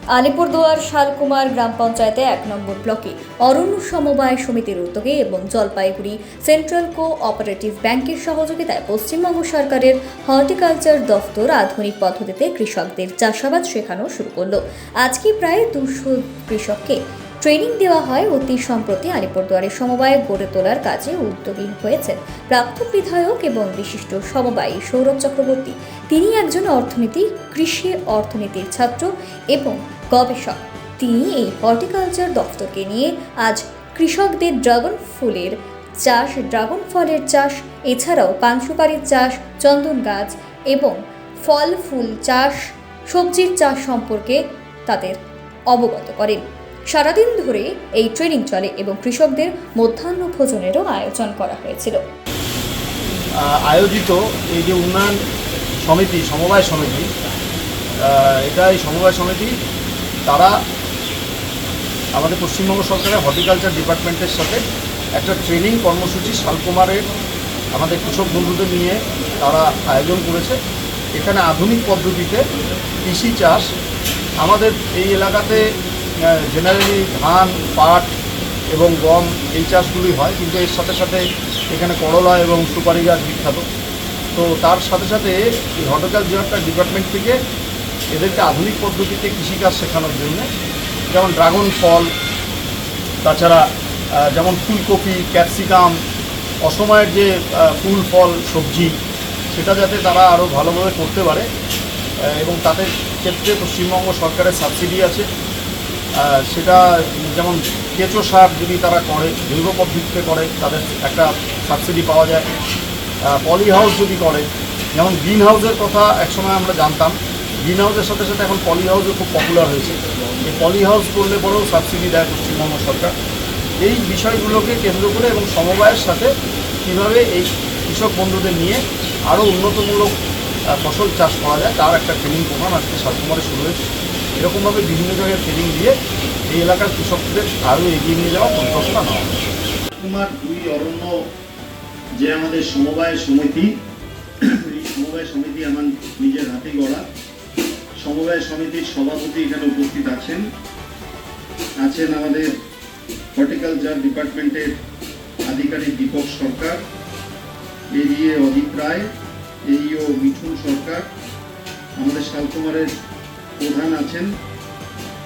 আলিপুরদুয়ার শালকুমার গ্রাম পঞ্চায়েতে ১ নম্বর ব্লকে অরণ্য সমবায় সমিতির উদ্যোগে এবং জলপাইগুড়ি সেন্ট্রাল কোঅপারেটিভ ব্যাংকের সহযোগিতায় পশ্চিমবঙ্গ সরকারের হর্টিকালচার দফতর আধুনিক পদ্ধতিতে কৃষকদের চাষাবাদ শেখানো শুরু করলো। আজকে প্রায় ২০০ কৃষককে ট্রেনিং দেওয়া হয়। অতি সম্প্রতি আলিপুরদুয়ারের সমবায় গড়ে তোলার কাজে উদ্যোগী হয়েছেন প্রাক্তন বিধায়ক এবং বিশিষ্ট সমবায়ী সৌরভ চক্রবর্তী। তিনি একজন কৃষি অর্থনীতির ছাত্র এবং গবেষক। তিনি এই হর্টিকালচার দফতরকে নিয়ে আজ কৃষকদের ড্রাগন ফলের চাষ এছাড়াও পান সুপারির চাষ, চন্দন গাছ এবং ফল ফুল চাষ, সবজির চাষ সম্পর্কে তাদের অবগত করেন। সারাদিন ধরে এই ট্রেনিং চলে এবং কৃষকদের মধ্যাহ্ন ভোজনেরও আয়োজন করা হয়েছিল। আয়োজিত এই যে উন্নয়ন সমিতি, সমবায় সমিতি, এই সমবায় সমিতি তারা আমাদের পশ্চিমবঙ্গ সরকারের হর্টিকালচার ডিপার্টমেন্টের সাথে একটা ট্রেনিং কর্মসূচি শালকুমারের আমাদের কৃষক বন্ধুদের নিয়ে তারা আয়োজন করেছে। এখানে আধুনিক পদ্ধতিতে কৃষি চাষ, আমাদের এই এলাকাতে জেনারেলি ধান, পাট এবং গম এই চাষগুলি হয়, কিন্তু এর সাথে সাথে এখানে করলা এবং সুপারি গাছ বিখ্যাত। তো তার সাথে সাথে এই হর্টিকালচার ডিপার্টমেন্ট থেকে এদেরকে আধুনিক পদ্ধতিতে কৃষিকাজ শেখানোর জন্য, যেমন ড্রাগন ফল, তাছাড়া যেমন ফুলকপি, ক্যাপসিকাম, অসময়ের যে ফুল ফল সবজি, সেটা যাতে তারা আরও ভালোভাবে করতে পারে এবং তাদের ক্ষেত্রে পশ্চিমবঙ্গ সরকারের সাবসিডি আছে। সেটা যেমন কেঁচো সার যদি তারা করে, জৈব পদ্ধতিতে করে, তাদের একটা সাবসিডি পাওয়া যায়। পলি হাউস যদি করে, যেমন গ্রিন হাউসের কথা একসময় আমরা জানতাম, গ্রিন হাউসের সাথে সাথে এখন পলি হাউসও খুব পপুলার হয়েছে। এই পলি হাউস করলে পরেও সাবসিডি দেয় পশ্চিমবঙ্গ সরকার। এই বিষয়গুলোকে কেন্দ্র করে এবং সমবায়ের সাথে কীভাবে এই কৃষক বন্ধুদের নিয়ে আরও উন্নতমূলক ফসল চাষ করা যায় তার একটা ট্রেনিং প্রোগ্রাম আজকে শালকুমারে শুরু হয়েছে। এরকমভাবে বিভিন্ন জায়গায় ট্রেনিং দিয়ে এই এলাকার কৃষকদের আরও এগিয়ে নিয়ে যাওয়ার পরিকল্পনা নেওয়া হয়েছে। শালকুমার ২ অরণ্য যে আমাদের সমবায় সমিতি, এই সমবায় সমিতি আমার নিজের হাতে গড়া। সমবায় সমিতির সভাপতি এখানে উপস্থিত আছেন আমাদের হর্টিকালচার ডিপার্টমেন্টের আধিকারিক দীপক সরকার, এডিএ অজিত রায়, এইও মিঠুন সরকার, আমাদের শালকুমারের প্রধান আছেন,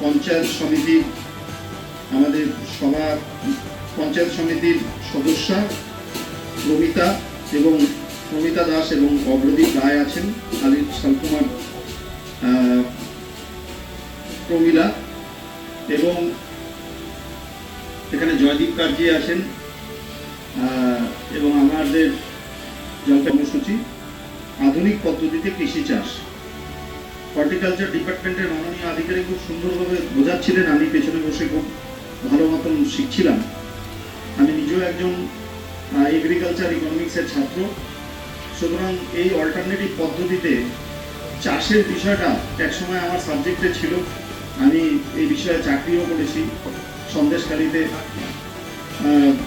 পঞ্চায়েত সমিতির আমাদের পঞ্চায়েত সমিতির সদস্যা প্রমিতা দাস এবং অগ্রদীপ রায় আছেন, শালকুমার প্রমীলা, এবং এখানে জয়দীপ কার্জি আছেন এবং আমাদের কর্মসূচি আধুনিক পদ্ধতিতে কৃষি চাষ। হর্টিকালচার ডিপার্টমেন্টের মাননীয় আধিকারিক খুব সুন্দরভাবে বোঝাচ্ছিলেন, আমি পেছনে বসে খুব ভালো মতন শিখছিলাম। আমি নিজেও একজন এগ্রিকালচার ইকোনমিক্সের ছাত্র, সুতরাং এই অল্টারনেটিভ পদ্ধতিতে চাষের বিষয়টা একসময় আমার সাবজেক্টে ছিল। আমি এই বিষয়ে চাকরিও করেছি সন্দেশখালীতে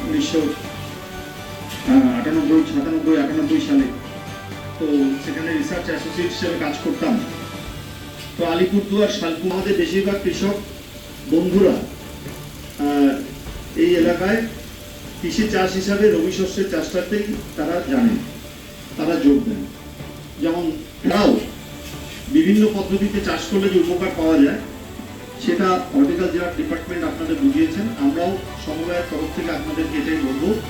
1998 সালে। তো সেখানে রিসার্চ অ্যাসোসিয়েট হিসেবে কাজ করতাম। তো আলিপুরদুয়ার শালকুমারে বেশিরভাগ কৃষক বন্ধুরা এই এলাকায় কৃষি চাষ হিসাবে রবি শস্যের চাষটাতেই তারা জানেন, তারা যোগ দেন। যেমন তারাও বিভিন্ন পদ্ধতিতে চাষ করলে যে উপকার পাওয়া যায় সেটা হর্টিকালচার ডিপার্টমেন্ট আপনাদের বুঝিয়েছেন। আমরাও সমবায়ের তরফ থেকে আপনাদেরকে এটাই বলবো,